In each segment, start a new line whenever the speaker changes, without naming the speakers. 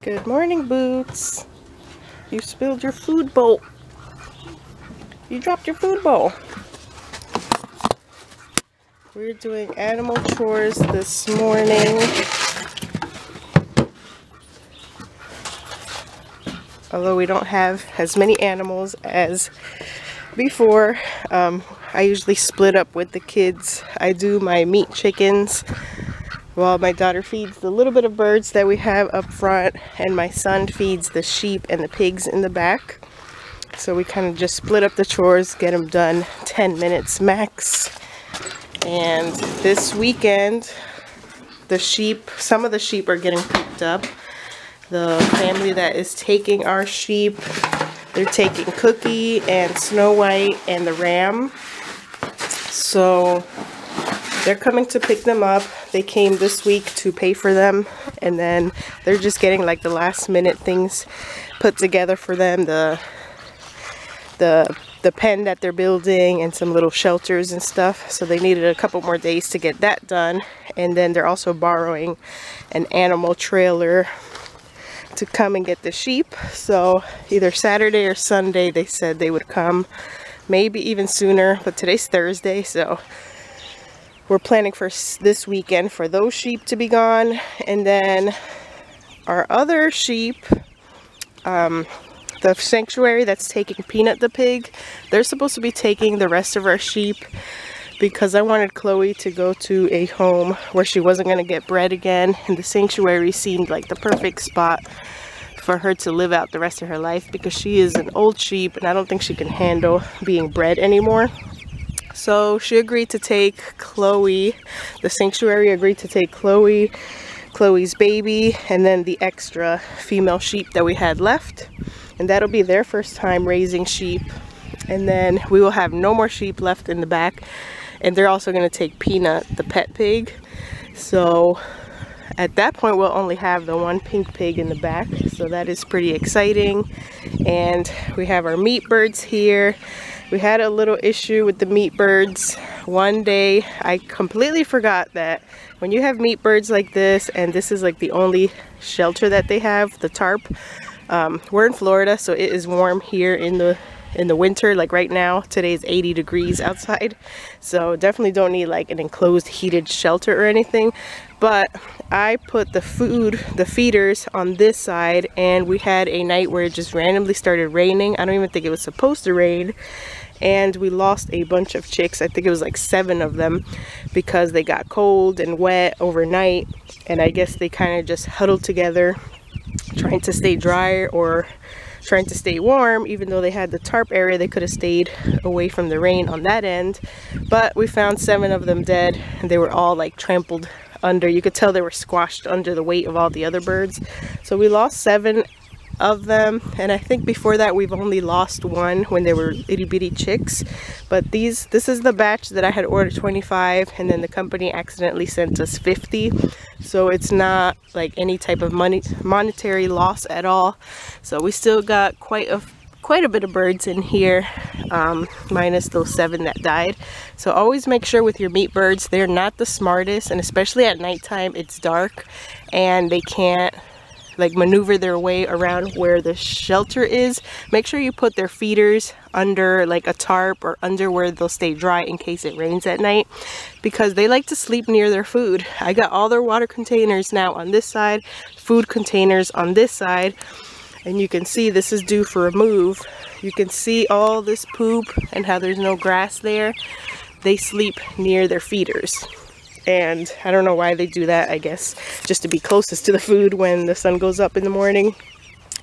Good morning, Boots. You spilled your food bowl. You dropped your food bowl. We're doing animal chores this morning. Although we don't have as many animals as before, I usually split up with the kids. I do my meat chickens while my daughter feeds the little bit of birds that we have up front, and my son feeds the sheep and the pigs in the back. So we kind of just split up the chores, get them done 10 minutes max. And this weekend, some of the sheep are getting picked up. The family that is taking our sheep, they're taking Cookie and Snow White and the ram. So they're coming to pick them up. They came this week to pay for them, and then they're just getting like the last minute things put together for them. The pen that they're building and some little shelters and stuff. So they needed a couple more days to get that done. And then they're also borrowing an animal trailer to come and get the sheep. So either Saturday or Sunday they said they would come, maybe even sooner, but today's Thursday, so we're planning for this weekend for those sheep to be gone. And then our other sheep, the sanctuary that's taking Peanut the pig, they're supposed to be taking the rest of our sheep because I wanted Chloe to go to a home where she wasn't going to get bred again, and the sanctuary seemed like the perfect spot for her to live out the rest of her life because she is an old sheep and I don't think she can handle being bred anymore. So she agreed to take Chloe, the sanctuary agreed to take Chloe, Chloe's baby, and then the extra female sheep that we had left. And that'll be their first time raising sheep. And then we will have no more sheep left in the back. And they're also going to take Peanut, the pet pig. So at that point we'll only have the one pink pig in the back. So that is pretty exciting. And we have our meat birds here. We had a little issue with the meat birds. One day I completely forgot that when you have meat birds like this, and this is like the only shelter that they have, the tarp. We're in Florida, so it is warm here in the winter. Like right now, today is 80 degrees outside, so definitely don't need like an enclosed heated shelter or anything. But I put the feeders on this side, and we had a night where it just randomly started raining. I don't even think it was supposed to rain, and we lost a bunch of chicks. I think it was like 7 of them because they got cold and wet overnight, and I guess they kind of just huddled together trying to stay dry or trying to stay warm. Even though they had the tarp area, they could have stayed away from the rain on that end. But we found 7 of them dead, and they were all like trampled under. You could tell they were squashed under the weight of all the other birds. So we lost 7 of them, and I think before that we've only lost 1 when they were itty bitty chicks. But this is the batch that I had ordered 25, and then the company accidentally sent us 50. So it's not like any type of monetary loss at all. So we still got quite a bit of birds in here, minus those 7 that died. So always make sure with your meat birds, they're not the smartest, and especially at nighttime it's dark and they can't like maneuver their way around where the shelter is. Make sure you put their feeders under like a tarp or under where they'll stay dry in case it rains at night, because they like to sleep near their food. I got all their water containers now on this side, food containers on this side, and you can see this is due for a move. You can see all this poop and how there's no grass there. They sleep near their feeders. And I don't know why they do that, I guess just to be closest to the food when the sun goes up in the morning.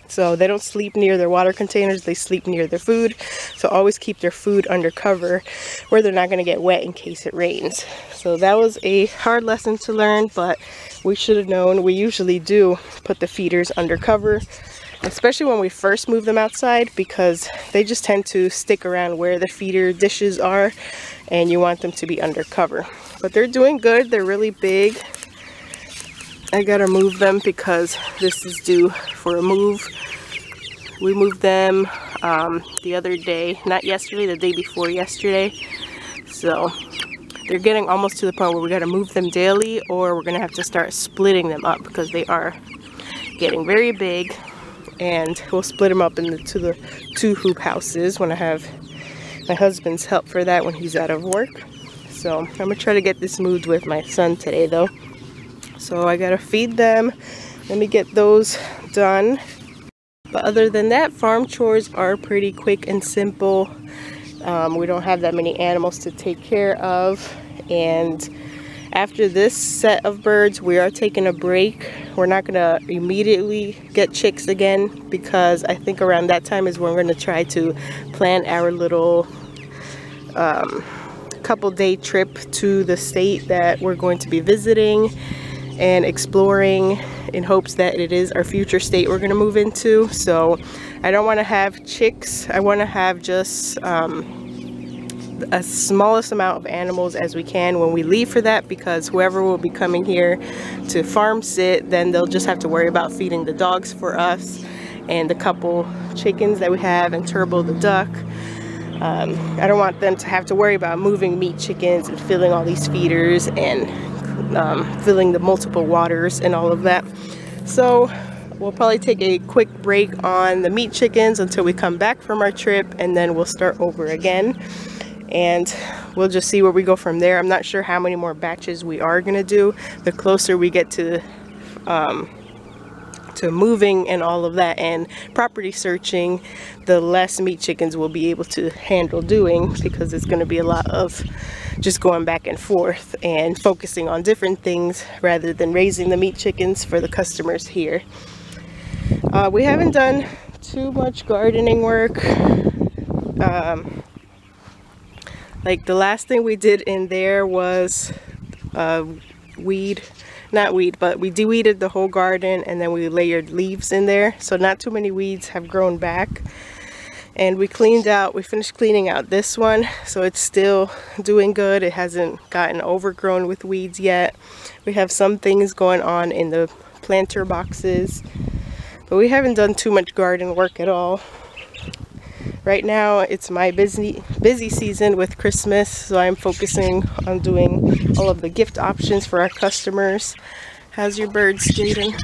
So they don't sleep near their water containers, they sleep near their food. So always keep their food under cover where they're not going to get wet in case it rains. So that was a hard lesson to learn, but we should have known. We usually do put the feeders under cover, especially when we first move them outside, because they just tend to stick around where the feeder dishes are, and you want them to be under cover. But they're doing good. They're really big. I gotta move them because this is due for a move. We moved them the other day, not yesterday, the day before yesterday. So they're getting almost to the point where we gotta move them daily, or we're gonna have to start splitting them up because they are getting very big, and we'll split them up into the 2 hoop houses when I have my husband's help for that when he's out of work. So I'm gonna try to get this moved with my son today though. So I gotta feed them. Let me get those done. But other than that, farm chores are pretty quick and simple. We don't have that many animals to take care of, and after this set of birds we are taking a break. We're not gonna immediately get chicks again, because I think around that time is when we're gonna try to plan our little couple-day trip to the state that we're going to be visiting and exploring, in hopes that it is our future state we're going to move into. So I don't want to have chicks. I want to have just a smallest amount of animals as we can when we leave for that, because whoever will be coming here to farm sit, then they'll just have to worry about feeding the dogs for us and the couple chickens that we have and Turbo the duck. I don't want them to have to worry about moving meat chickens and filling all these feeders and filling the multiple waters and all of that. So we'll probably take a quick break on the meat chickens until we come back from our trip, and then we'll start over again, and we'll just see where we go from there. I'm not sure how many more batches we are gonna do. The closer we get to moving and all of that and property searching, the less meat chickens we'll be able to handle doing, because it's going to be a lot of just going back and forth and focusing on different things rather than raising the meat chickens for the customers here. We haven't done too much gardening work. Like the last thing we did in there was but we de-weeded the whole garden, and then we layered leaves in there, so not too many weeds have grown back. And we finished cleaning out this one, so it's still doing good. It hasn't gotten overgrown with weeds yet. We have some things going on in the planter boxes, but we haven't done too much garden work at all. Right now it's my busy season with Christmas, so I'm focusing on doing all of the gift options for our customers. How's your birds, Jaden?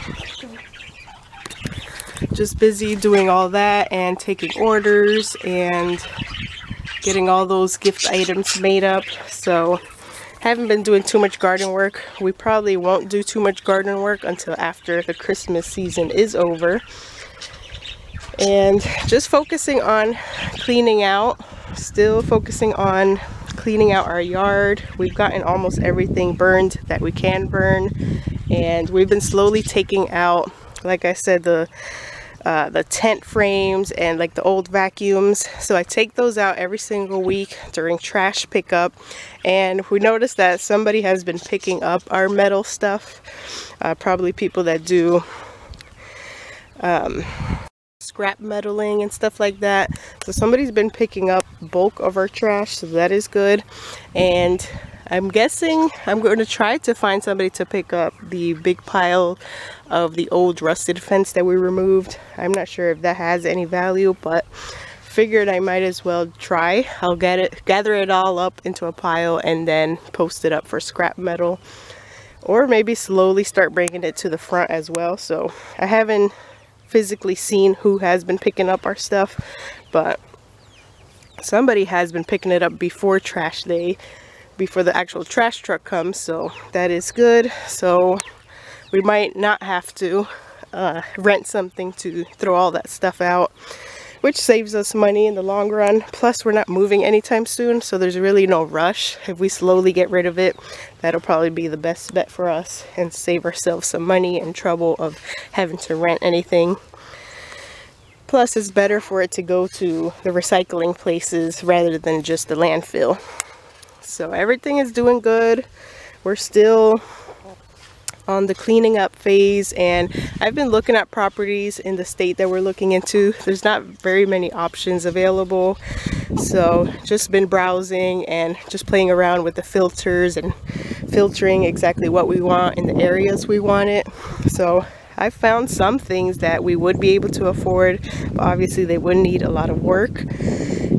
Just busy doing all that and taking orders and getting all those gift items made up. So haven't been doing too much garden work. We probably won't do too much garden work until after the Christmas season is over. And just focusing on cleaning out, still focusing on cleaning out our yard. We've gotten almost everything burned that we can burn, and we've been slowly taking out, like I said, the tent frames and like the old vacuums. So I take those out every single week during trash pickup, and we noticed that somebody has been picking up our metal stuff, probably people that do scrap metaling and stuff like that. So somebody's been picking up bulk of our trash, so that is good. And I'm guessing I'm going to try to find somebody to pick up the big pile of the old rusted fence that we removed. I'm not sure if that has any value, but figured I might as well try. I'll gather it all up into a pile and then post it up for scrap metal, or maybe slowly start bringing it to the front as well. So I haven't physically seen who has been picking up our stuff, but somebody has been picking it up before trash day, before the actual trash truck comes, so that is good. So we might not have to rent something to throw all that stuff out, which saves us money in the long run. Plus we're not moving anytime soon, so there's really no rush. If we slowly get rid of it, that'll probably be the best bet for us and save ourselves some money and trouble of having to rent anything. Plus it's better for it to go to the recycling places rather than just the landfill. So everything is doing good. We're still on the cleaning up phase, and I've been looking at properties in the state that we're looking into. There's not very many options available, so just been browsing and just playing around with the filters and filtering exactly what we want in the areas we want it. So I found some things that we would be able to afford, but obviously they would need a lot of work,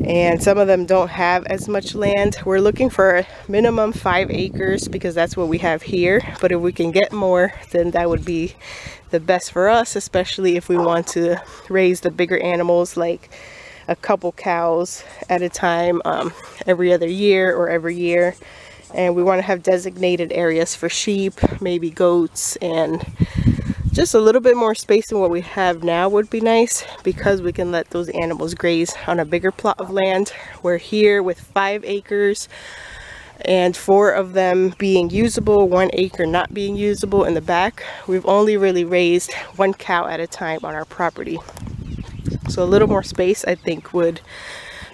and some of them don't have as much land. We're looking for a minimum 5 acres because that's what we have here, but if we can get more, then that would be the best for us, especially if we want to raise the bigger animals, like a couple cows at a time, every other year or every year. And we want to have designated areas for sheep, maybe goats, and just a little bit more space than what we have now would be nice, because we can let those animals graze on a bigger plot of land. We're here with 5 acres and 4 of them being usable, 1 acre not being usable in the back. We've only really raised 1 cow at a time on our property. So a little more space I think would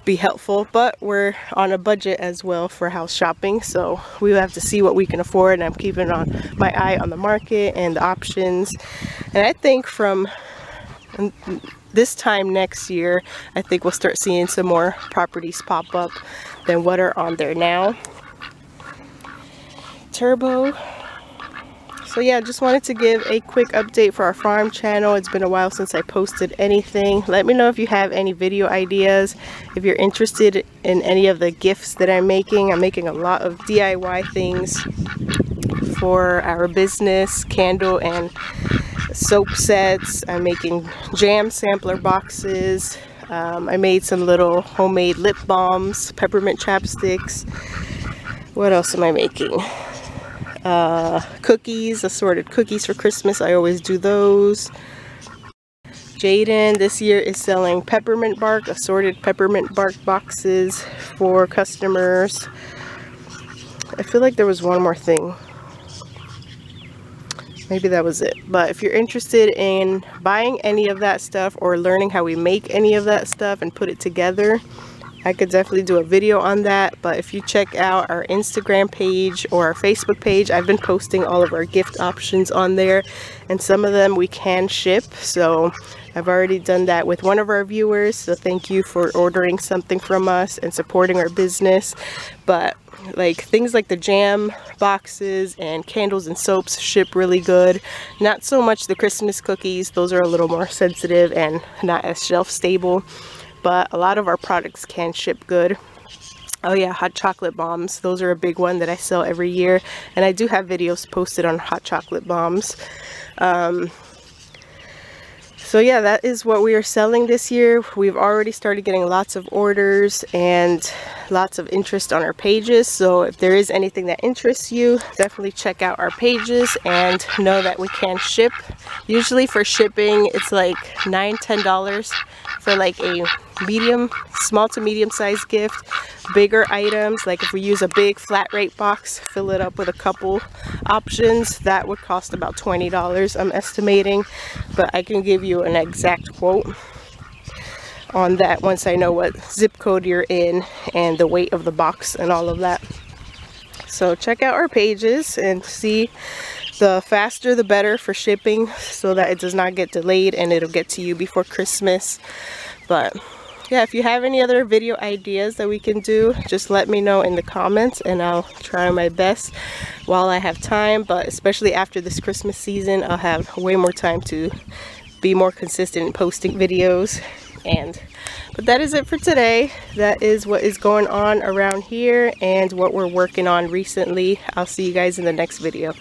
be helpful, but we're on a budget as well for house shopping, so we have to see what we can afford, and I'm keeping my eye on the market and the options. And I think from this time next year, I think we'll start seeing some more properties pop up than what are on there now. Turbo. So yeah, just wanted to give a quick update for our farm channel. It's been a while since I posted anything. Let me know if you have any video ideas, if you're interested in any of the gifts that I'm making. I'm making a lot of DIY things for our business, candle and soap sets. I'm making jam sampler boxes. I made some little homemade lip balms, peppermint chapsticks. What else am I making? Cookies, assorted cookies for Christmas. I always do those. Jaden this year is selling peppermint bark, assorted peppermint bark boxes for customers. I feel like there was one more thing. Maybe that was it. But if you're interested in buying any of that stuff or learning how we make any of that stuff and put it together, I could definitely do a video on that. But if you check out our Instagram page or our Facebook page, I've been posting all of our gift options on there, and some of them we can ship. So I've already done that with one of our viewers, so thank you for ordering something from us and supporting our business. But like things like the jam boxes and candles and soaps ship really good. Not so much the Christmas cookies, those are a little more sensitive and not as shelf stable. But a lot of our products can ship good. Oh yeah, hot chocolate bombs. Those are a big one that I sell every year. And I do have videos posted on hot chocolate bombs. So yeah, that is what we are selling this year. We've already started getting lots of orders and lots of interest on our pages. So if there is anything that interests you, definitely check out our pages and know that we can ship. Usually for shipping, it's like $9–10 for like a medium, small to medium sized gift. Bigger items, like if we use a big flat rate box, fill it up with a couple options, that would cost about $20, I'm estimating. But I can give you an exact quote on that once I know what zip code you're in and the weight of the box and all of that. So check out our pages and see. The faster the better for shipping, so that it does not get delayed and it'll get to you before Christmas. But yeah, if you have any other video ideas that we can do, just let me know in the comments and I'll try my best while I have time. But especially after this Christmas season, I'll have way more time to be more consistent in posting videos. But that is it for today. That is what is going on around here and what we're working on recently. I'll see you guys in the next video.